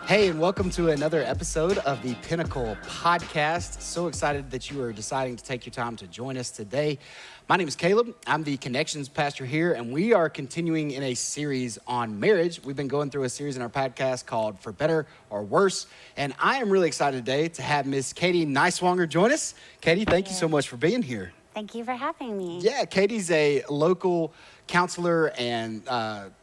Hey, and welcome to another episode of the Pinnacle Podcast. So excited that you are deciding to take your time to join us today. My name is Caleb. I'm the Connections Pastor here, and we are continuing in a series on marriage. We've been going through a series in our podcast called For Better or Worse, and I am really excited today to have Miss Katie Neiswonger join us. Katie, thank you so much for being here. Thank you for having me. Yeah, Katie's a local counselor and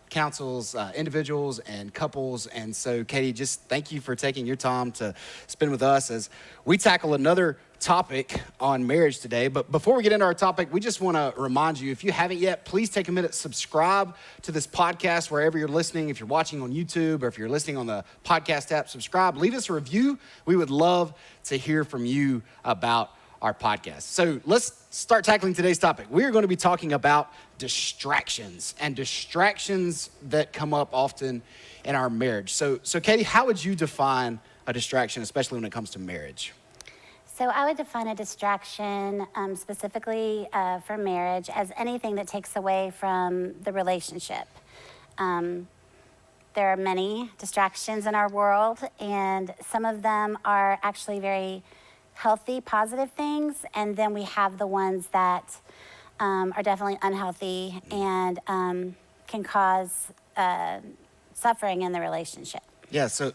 counsels individuals and couples. And so, Katie, just thank you for taking your time to spend with us as we tackle another topic on marriage today. But before we get into our topic, we just want to remind you, if you haven't yet, please take a minute, subscribe to this podcast wherever you're listening. If you're watching on YouTube or if you're listening on the podcast app, subscribe, leave us a review. We would love to hear from you about our podcast. So let's start tackling today's topic. We are going to be talking about distractions and distractions that come up often in our marriage. So Katie, how would you define a distraction, especially when it comes to marriage? So I would define a distraction specifically for marriage as anything that takes away from the relationship. There are many distractions in our world, and some of them are actually very healthy, positive things, and then we have the ones that are definitely unhealthy and can cause suffering in the relationship. Yeah, so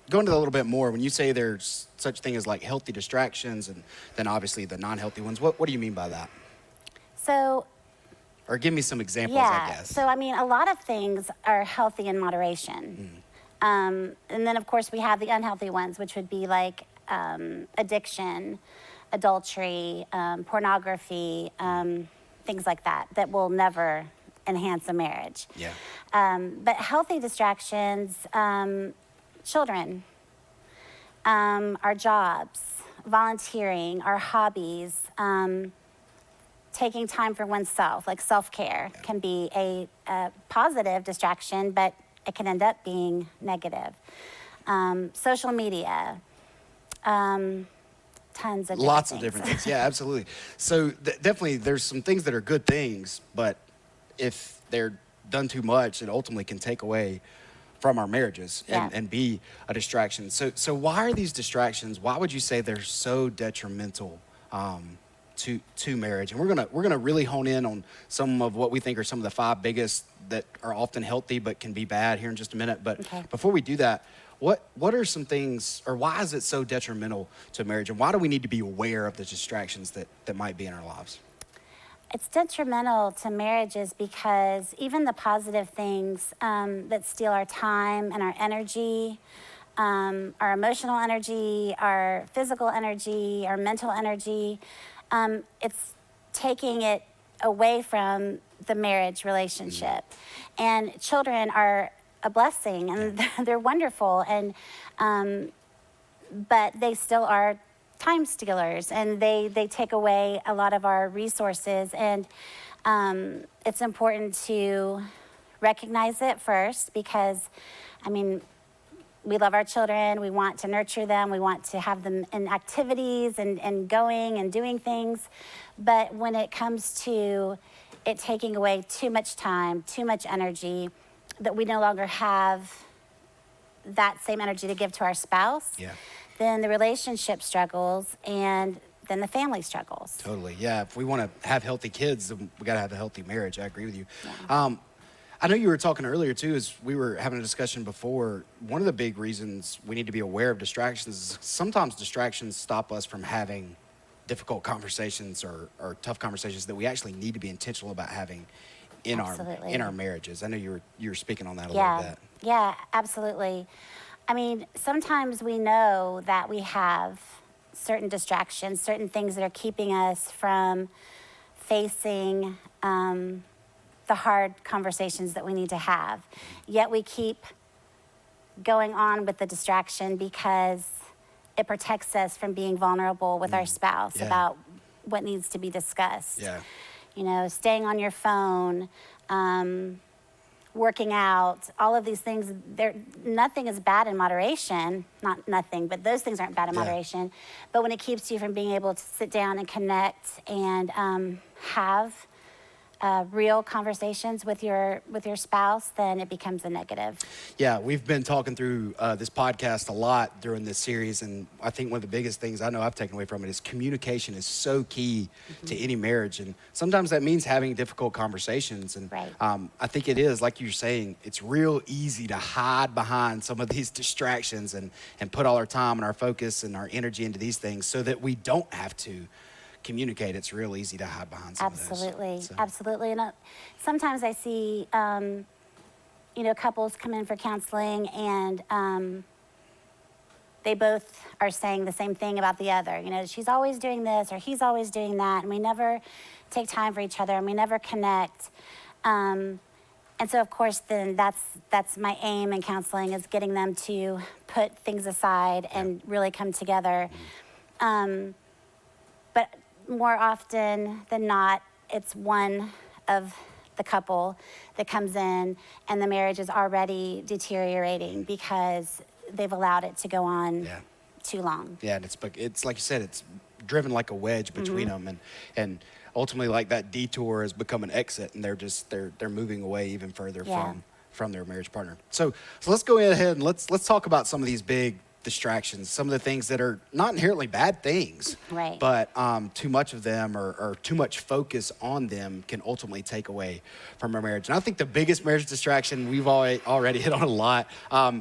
go into that a little bit more. When you say there's such thing as like healthy distractions and then obviously the non-healthy ones, what do you mean by that? So, or give me some examples, I guess. So I mean, a lot of things are healthy in moderation. And then, of course, we have the unhealthy ones, which would be like addiction, adultery, pornography, things like that will never enhance a marriage. Yeah. But healthy distractions, children, our jobs, volunteering, our hobbies, taking time for oneself, like self-care, can be a positive distraction, but it can end up being negative. Social media, tons of lots of different things. Yeah, absolutely. So definitely there's some things that are good things, but if they're done too much, it ultimately can take away from our marriages and be a distraction. So why are these distractions, why would you say they're so detrimental to marriage? And we're gonna really hone in on some of what we think are some of the 5 biggest that are often healthy but can be bad here in just a minute. But before we do that, what are some things, or why is it so detrimental to marriage, and why do we need to be aware of the distractions that might be in our lives? It's detrimental to marriages because even the positive things that steal our time and our energy, our emotional energy, our physical energy, our mental energy, it's taking it away from the marriage relationship. And children are a blessing, and they're wonderful, and but they still are time stealers, and they take away a lot of our resources, and it's important to recognize it first, because I mean, we love our children, we want to nurture them, we want to have them in activities and going and doing things, but when it comes to it taking away too much time, too much energy, that we no longer have that same energy to give to our spouse, then the relationship struggles, and then the family struggles. Totally, yeah. If we want to have healthy kids, then we got to have a healthy marriage. I agree with you. Yeah. I know you were talking earlier, too, as we were having a discussion before. One of the big reasons we need to be aware of distractions is sometimes distractions stop us from having difficult conversations or tough conversations that we actually need to be intentional about having in our marriages. I know you were speaking on that a little bit. Yeah, absolutely. I mean, sometimes we know that we have certain distractions, certain things that are keeping us from facing the hard conversations that we need to have. Yet we keep going on with the distraction because it protects us from being vulnerable with our spouse about what needs to be discussed. Yeah. You know, staying on your phone, working out, all of these things, nothing is bad in moderation. Not nothing, but those things aren't bad in moderation. But when it keeps you from being able to sit down and connect and have real conversations with your spouse, then it becomes a negative. Yeah, we've been talking through this podcast a lot during this series, and I think one of the biggest things I know I've taken away from it is communication is so key to any marriage, and sometimes that means having difficult conversations. And Right. I think it is, like you're saying, it's real easy to hide behind some of these distractions and put all our time and our focus and our energy into these things so that we don't have to communicate. It's real easy to hide behind some Absolutely, of those. So, absolutely. And sometimes I see, couples come in for counseling, and they both are saying the same thing about the other. She's always doing this, or he's always doing that, and we never take time for each other, and we never connect. And so, of course, then that's my aim in counseling, is getting them to put things aside and really come together. But more often than not, it's one of the couple that comes in, and the marriage is already deteriorating because they've allowed it to go on too long. Yeah, and it's like you said, it's driven like a wedge between them, and ultimately, like, that detour has become an exit, and they're moving away even further from their marriage partner. So let's go ahead and let's talk about some of these big distractions, some of the things that are not inherently bad things, Right. but too much of them or too much focus on them can ultimately take away from our marriage. And I think the biggest marriage distraction, we've already hit on a lot,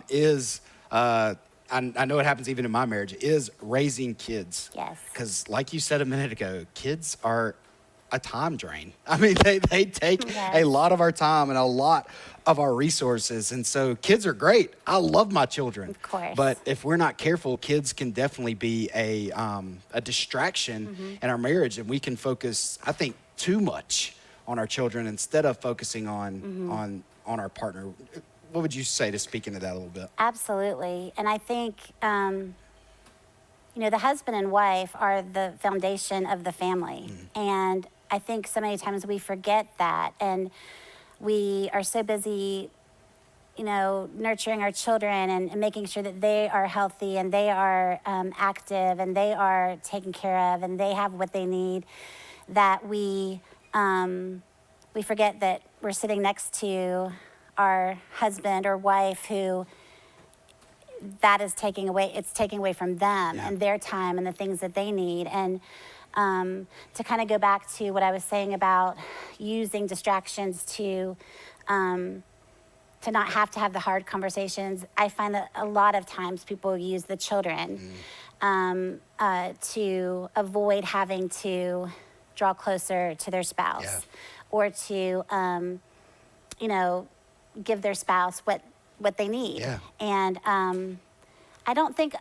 is I know it happens even in my marriage, is raising kids. Yes. Because like you said a minute ago, kids are a time drain. I mean, they take a lot of our time and a lot of our resources. And so kids are great. I love my children. Of course. But if we're not careful, kids can definitely be a distraction in our marriage. And we can focus, I think, too much on our children instead of focusing on our partner. What would you say to speak into that a little bit? Absolutely. And I think, the husband and wife are the foundation of the family. And I think so many times we forget that. And we are so busy, nurturing our children and making sure that they are healthy and they are active and they are taken care of and they have what they need, that we forget that we're sitting next to our husband or wife who that is taking away from them and their time and the things that they need. And to kind of go back to what I was saying about using distractions to not have to have the hard conversations, I find that a lot of times people use the children to avoid having to draw closer to their spouse or to, give their spouse what they need. Yeah. And I don't think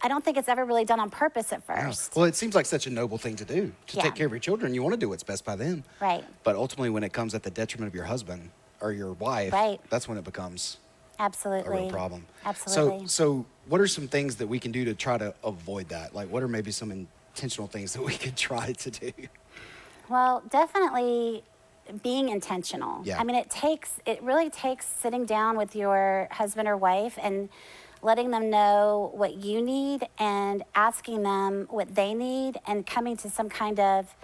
it's ever really done on purpose at first. Well, it seems like such a noble thing to do, to Yeah. take care of your children. You want to do what's best by them. Right. But ultimately, when it comes at the detriment of your husband or your wife, Right. that's when it becomes a Absolutely. real problem. Absolutely. So what are some things that we can do to try to avoid that? Like, what are maybe some intentional things that we could try to do? Well, definitely being intentional. Yeah. I mean, it really takes sitting down with your husband or wife and letting them know what you need and asking them what they need and coming to some kind of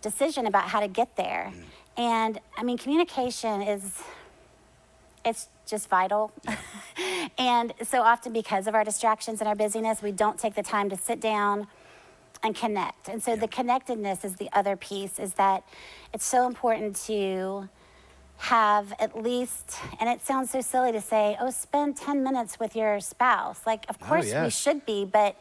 decision about how to get there. And I mean, communication it's just vital. And so often, because of our distractions and our busyness, we don't take the time to sit down and connect. And so the connectedness is the other piece, is that it's so important to have at least, and it sounds so silly to say, spend 10 minutes with your spouse. Like, of course we should be, but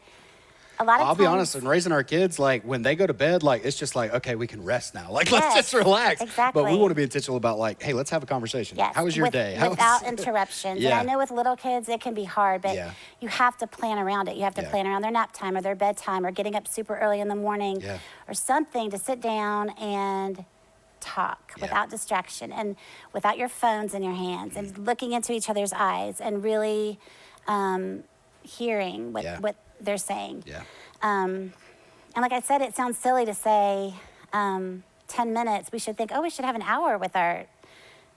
a lot of I'll times. be honest, in raising our kids, like, when they go to bed, like, it's just like, okay, we can rest now. Like, let's just relax. Exactly. But we want to be intentional about, like, hey, let's have a conversation. Yes, How was your day? Without interruptions. Yeah. And I know with little kids it can be hard, but Yeah. you have to plan around it. You have to plan around their nap time or their bedtime or getting up super early in the morning or something to sit down and talk without distraction and without your phones in your hands and looking into each other's eyes and really hearing what they're saying. Yeah. And like I said, it sounds silly to say 10 minutes. We should think, we should have an hour with our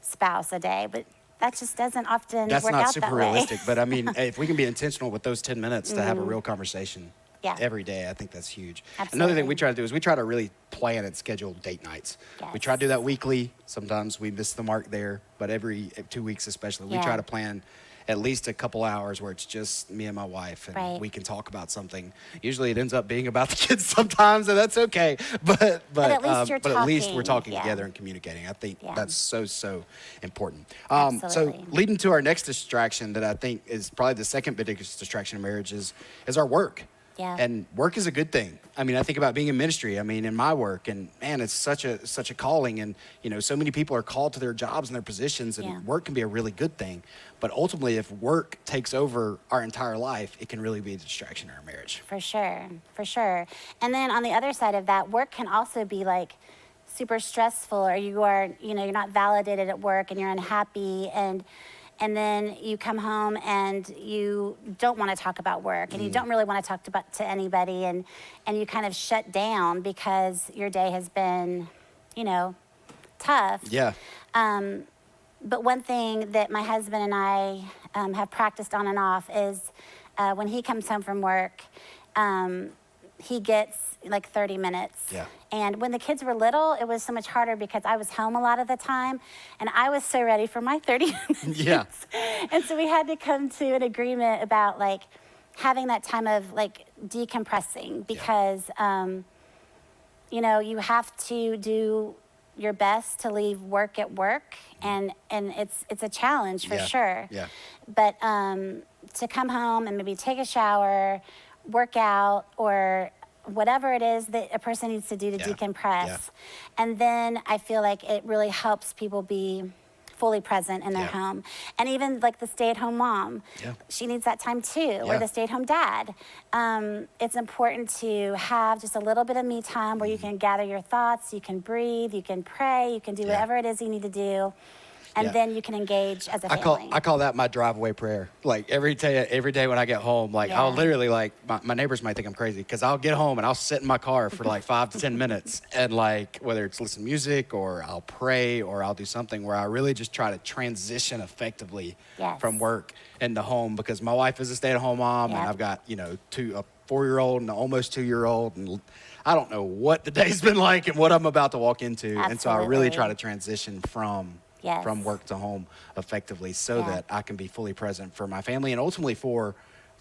spouse a day, but that just doesn't often That's work not out super that way. realistic, but I mean, if we can be intentional with those 10 minutes to have a real conversation, Yeah. every day. I think that's huge. Absolutely. Another thing we try to do is we try to really plan and schedule date nights. Yes. We try to do that weekly. Sometimes we miss the mark there, but every 2 weeks especially, we Yeah. try to plan at least a couple hours where it's just me and my wife and Right. we can talk about something. Usually it ends up being about the kids sometimes, and that's okay. But at least you're at least we're talking, talking yeah. together and communicating. I think Yeah. that's so important. So Absolutely. leading to our next distraction that I think is probably the second biggest distraction in marriage is our work. Yeah. And work is a good thing. I mean, I think about being in ministry. I mean, in my work, and man, it's such a calling. And so many people are called to their jobs and their positions, and Yeah. work can be a really good thing. But ultimately, if work takes over our entire life, it can really be a distraction in our marriage. For sure, for sure. And then on the other side of that, work can also be like super stressful, or you are, you're not validated at work and you're unhappy, and then you come home and you don't want to talk about work, and you don't really want to talk to anybody, and you kind of shut down because your day has been, tough. Yeah. But one thing that my husband and I have practiced on and off is when he comes home from work, he gets like 30 minutes. Yeah. And when the kids were little, it was so much harder because I was home a lot of the time, and I was so ready for my 30 minutes. Yeah. And so we had to come to an agreement about like having that time of like decompressing, because you have to do your best to leave work at work, and it's a challenge for Yeah. sure. Yeah. But to come home and maybe take a shower, work out, or whatever it is that a person needs to do to Yeah. decompress. Yeah. And then I feel like it really helps people be fully present in their Yeah. home. And even like the stay-at-home mom, Yeah. she needs that time too, or Yeah. the stay-at-home dad. It's important to have just a little bit of me time where you can gather your thoughts, you can breathe, you can pray, you can do Yeah. whatever it is you need to do. And Yeah. then you can engage as a I family. call that my driveway prayer. Like every day when I get home, like Yeah. I'll literally like my neighbors might think I'm crazy because I'll get home and I'll sit in my car for like 5 to 10 minutes, and like whether it's listen to music or I'll pray or I'll do something where I really just try to transition effectively Yes. from work into home, because my wife is a stay-at-home mom and Yep. I've got a 4-year-old and an almost 2-year-old, and I don't know what the day's been like and what I'm about to walk into, and so I really Absolutely. try to transition from work to home effectively so Yeah. that I can be fully present for my family and ultimately for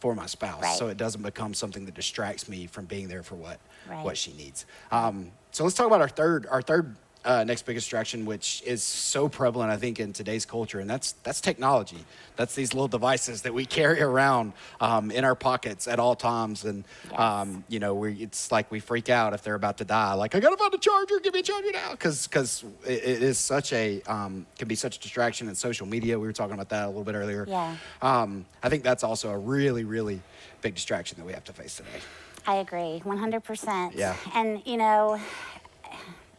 my spouse, Right. so it doesn't become something that distracts me from being there for what Right. she needs. So let's talk about our third next biggest distraction, which is so prevalent, I think, in today's culture, and that's technology. That's these little devices that we carry around in our pockets at all times, and Yes. it's like we freak out if they're about to die. Like, I gotta find a charger, give me a charger now, because it is such can be such a distraction in social media. We were talking about that a little bit earlier. Yeah. I think that's also a really, really big distraction that we have to face today. I agree, 100%. Yeah. And,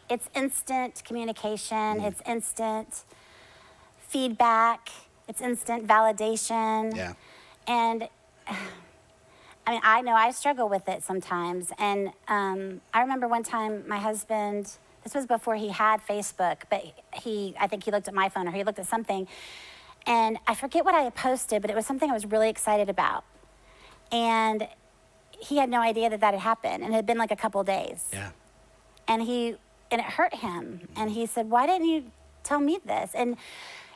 it's instant communication, it's instant feedback, it's instant validation. Yeah. And I mean, I know I struggle with it sometimes. And I remember one time my husband, this was before he had Facebook, but I think he looked at my phone or he looked at something. And I forget what I had posted, but it was something I was really excited about. And he had no idea that had happened, and it had been like a couple days. Yeah. And it hurt him. And he said, "Why didn't you tell me this?" And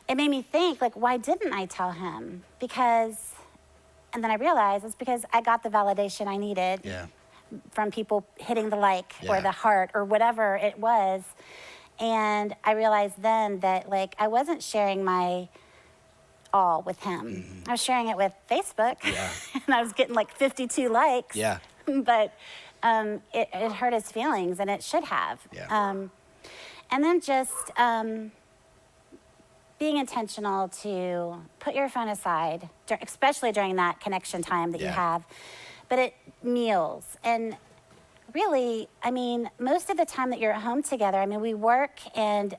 it made me think, like, why didn't I tell him? And then I realized it's because I got the validation I needed Yeah. from people hitting the like Yeah. or the heart or whatever it was. And I realized then that, like, I wasn't sharing my all with him. I was sharing it with Facebook. Yeah. And I was getting like 52 likes. Yeah. But it hurt his feelings, and it should have. Yeah. And then just being intentional to put your phone aside, especially during that connection time that you Yeah. have. But at meals, and really, I mean, most of the time that you're at home together, I mean, we work and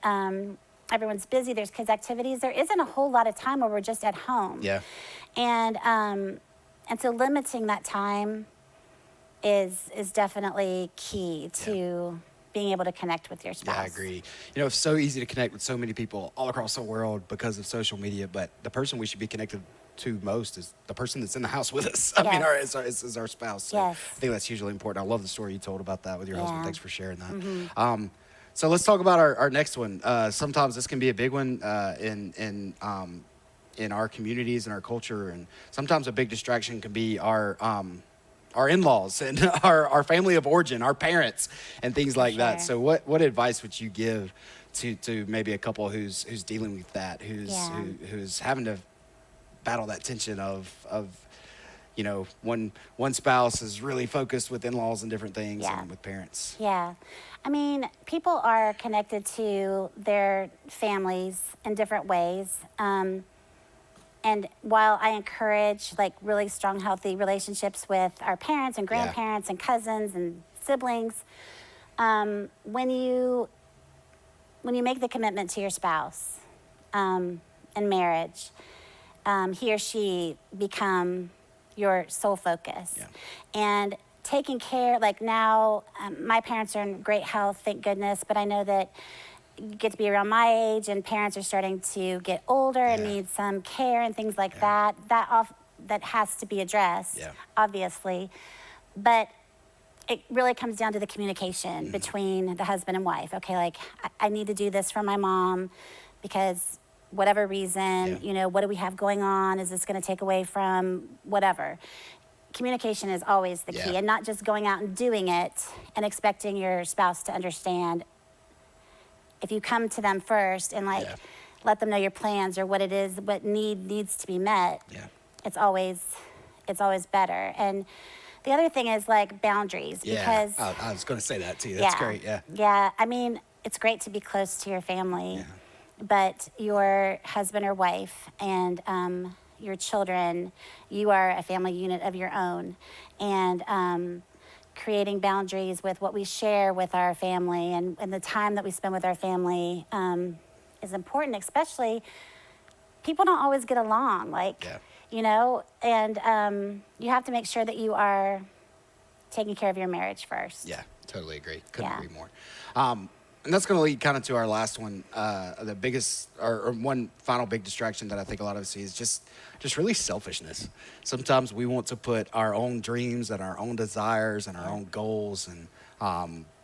everyone's busy, there's kids' activities. There isn't a whole lot of time where we're just at home. Yeah. And so limiting that time is definitely key to being able to connect with your spouse. Yeah, I agree. It's so easy to connect with so many people all across the world because of social media, but the person we should be connected to most is the person that's in the house with us. I mean, Yes. is our spouse. So Yes. I think that's hugely important. I love the story you told about that with your husband. Yeah. Thanks for sharing that. So let's talk about our next one. Sometimes this can be a big one in our communities and our culture, and sometimes a big distraction can be our in-laws and our family of origin, our parents, and things like that. Sure. So what advice would you give to maybe a couple who's dealing with that, who's having to battle that tension of one spouse is really focused with in-laws and different things Yeah. and with parents. Yeah. I mean, people are connected to their families in different ways. And while I encourage like really strong, healthy relationships with our parents and grandparents and cousins and siblings, when you make the commitment to your spouse in marriage, he or she become your sole focus. Yeah. And taking care, like now, my parents are in great health, thank goodness, but I know that you get to be around my age and parents are starting to get older and need some care and things like that. That has to be addressed, obviously. But it really comes down to the communication between the husband and wife. Okay, like I need to do this for my mom because whatever reason, what do we have going on? Is this going to take away from whatever? Communication is always the key, and not just going out and doing it and expecting your spouse to understand. If you come to them first and let them know your plans or what it is, what needs to be met, it's always better. And the other thing is like boundaries, because I was going to say that too. That's great. Yeah. I mean, it's great to be close to your family, but your husband or wife and your children, you are a family unit of your own, and creating boundaries with what we share with our family and the time that we spend with our family is important, especially people don't always get along, and you have to make sure that you are taking care of your marriage first. Yeah, totally agree. Couldn't agree more. And that's going to lead kind of to our last one. The biggest, or one final big distraction that I think a lot of us see is just really selfishness. Sometimes we want to put our own dreams and our own desires and our own goals and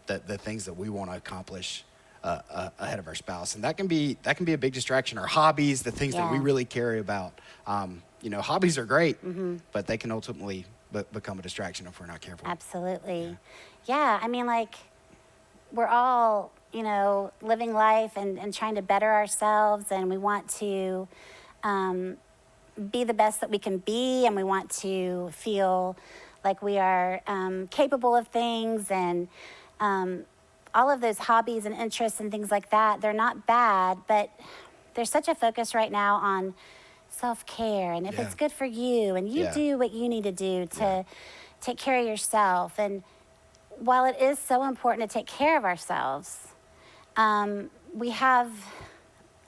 the things that we want to accomplish ahead of our spouse, and that can be a big distraction. Our hobbies, the things that we really care about. Hobbies are great, but they can ultimately become a distraction if we're not careful. Absolutely. Yeah, I mean, like, we're all, living life and trying to better ourselves, and we want to be the best that we can be, and we want to feel like we are capable of things, and all of those hobbies and interests and things like that, they're not bad, but there's such a focus right now on self-care, and if it's good for you, and you do what you need to do to take care of yourself. And while it is so important to take care of ourselves, we have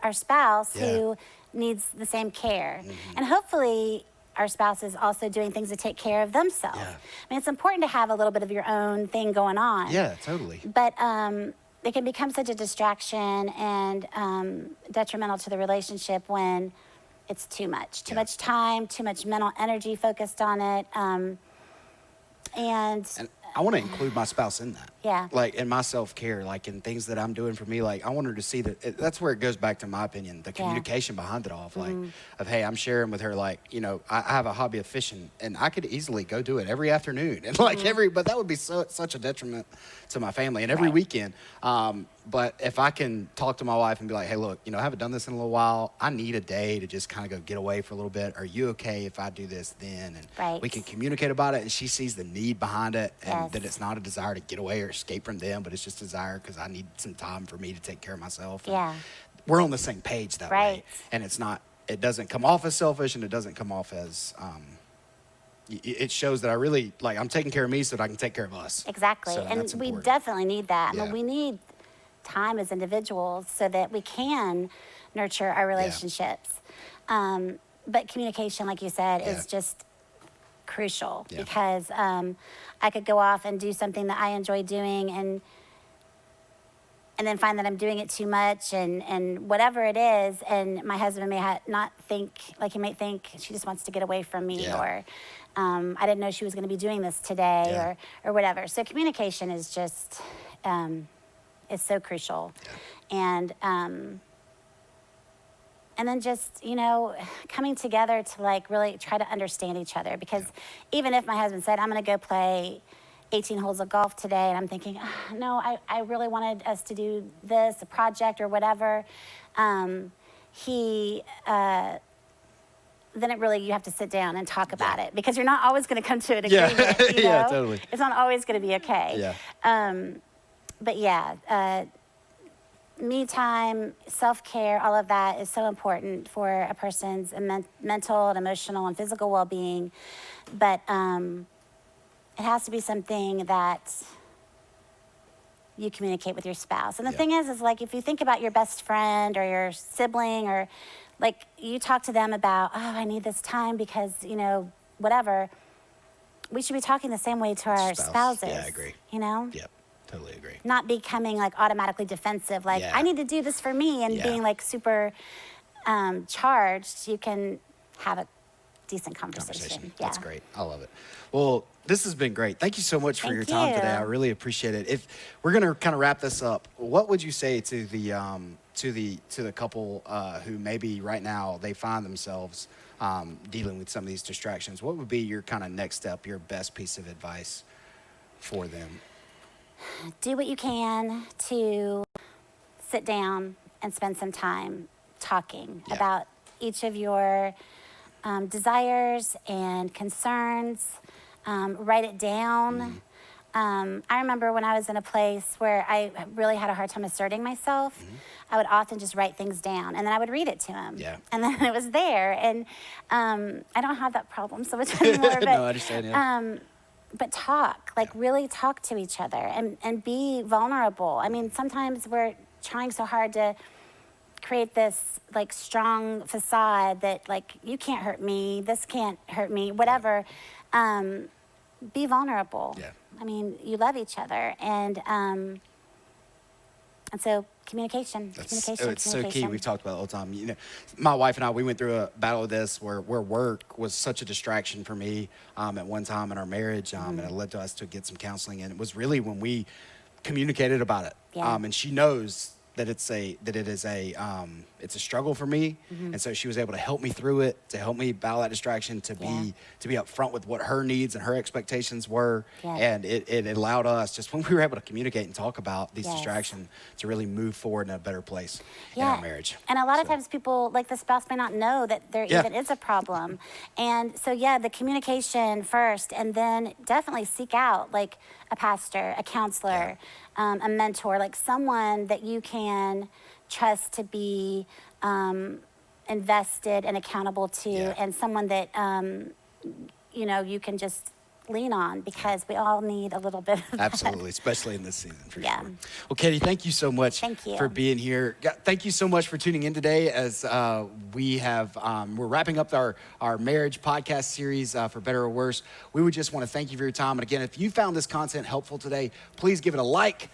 our spouse who needs the same care. And hopefully our spouse is also doing things to take care of themselves. I mean, it's important to have a little bit of your own thing going on. Yeah, totally. But it can become such a distraction and detrimental to the relationship when it's too much time, too much mental energy focused on it. And I want to include my spouse in that. Yeah. Like in my self-care, like in things that I'm doing for me. Like I want her to see that that's where it goes back to my opinion, the communication behind it all. Of hey, I'm sharing with her, like, I have a hobby of fishing and I could easily go do it every afternoon. And but that would be such a detriment to my family and every weekend. But if I can talk to my wife and be like, hey, look, I haven't done this in a little while. I need a day to just kind of go get away for a little bit. Are you okay if I do this then? And we can communicate about it, and she sees the need behind it, and that it's not a desire to get away or escape from them, but it's just desire because I need some time for me to take care of myself. And we're on the same page that way. And it doesn't come off as selfish, and it doesn't come off as it shows that I really, like, I'm taking care of me so that I can take care of us. Exactly. So and we definitely need that. I mean, we need time as individuals so that we can nurture our relationships. But communication, like you said, is just crucial because I could go off and do something that I enjoy doing, and then find that I'm doing it too much and whatever it is. And my husband may not think, like he might think she just wants to get away from me, or I didn't know she was going to be doing this today, or whatever. So communication is just, is so crucial. And then just, coming together to like really try to understand each other. Because even if my husband said, I'm going to go play 18 holes of golf today, and I'm thinking, no, I really wanted us to do this, a project or whatever, then you have to sit down and talk about it, because you're not always going to come to an agreement. Yeah, totally. It's not always going to be okay. But me time, self-care, all of that is so important for a person's mental and emotional and physical well-being. But it has to be something that you communicate with your spouse. And the thing is like, if you think about your best friend or your sibling, or like you talk to them about, I need this time because, whatever, we should be talking the same way to our spouses. Yeah, I agree. Yep. Totally agree. Not becoming like automatically defensive, like I need to do this for me, and being like super charged. You can have a decent conversation. That's great. I love it. Well, this has been great. Thank you so much for your time today. I really appreciate it. If we're gonna kind of wrap this up, what would you say to the couple who maybe right now they find themselves dealing with some of these distractions? What would be your kind of next step, your best piece of advice for them? Do what you can to sit down and spend some time talking about each of your desires and concerns. Write it down. I remember when I was in a place where I really had a hard time asserting myself, I would often just write things down, and then I would read it to him. And then it was there. And I don't have that problem so much anymore. But, no, I understand. But talk, like really talk to each other and be vulnerable. I mean, sometimes we're trying so hard to create this like strong facade that like, you can't hurt me, this can't hurt me, whatever. Be vulnerable. I mean, you love each other, and so communication. It's so key. We've talked about it all the time. My wife and I, we went through a battle of this where work was such a distraction for me at one time in our marriage, and it led to us to get some counseling. And it was really when we communicated about it. And she knows that it's a struggle for me, and so she was able to help me through it, to help me battle that distraction, to be upfront with what her needs and her expectations were, and it allowed us, just when we were able to communicate and talk about these distractions, to really move forward in a better place in our marriage. And a lot of times people, like the spouse, may not know that there even is a problem, and so the communication first, and then definitely seek out like a pastor, a counselor, a mentor, like someone that you can trust to be invested and accountable to, and someone that you can just lean on, because we all need a little bit of Absolutely, especially in this season, for sure. Well, Katie, thank you so much for being here. Thank you so much for tuning in today, as we're wrapping up our marriage podcast series, For Better or Worse. We would just want to thank you for your time. And again, if you found this content helpful today, please give it a like,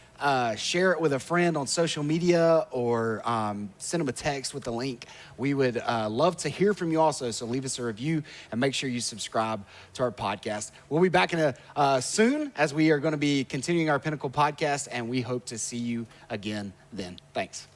share it with a friend on social media, or send them a text with the link. We would love to hear from you also, so leave us a review and make sure you subscribe to our podcast. We'll be back soon, as we are going to be continuing our Pinnacle podcast, and we hope to see you again then. Thanks.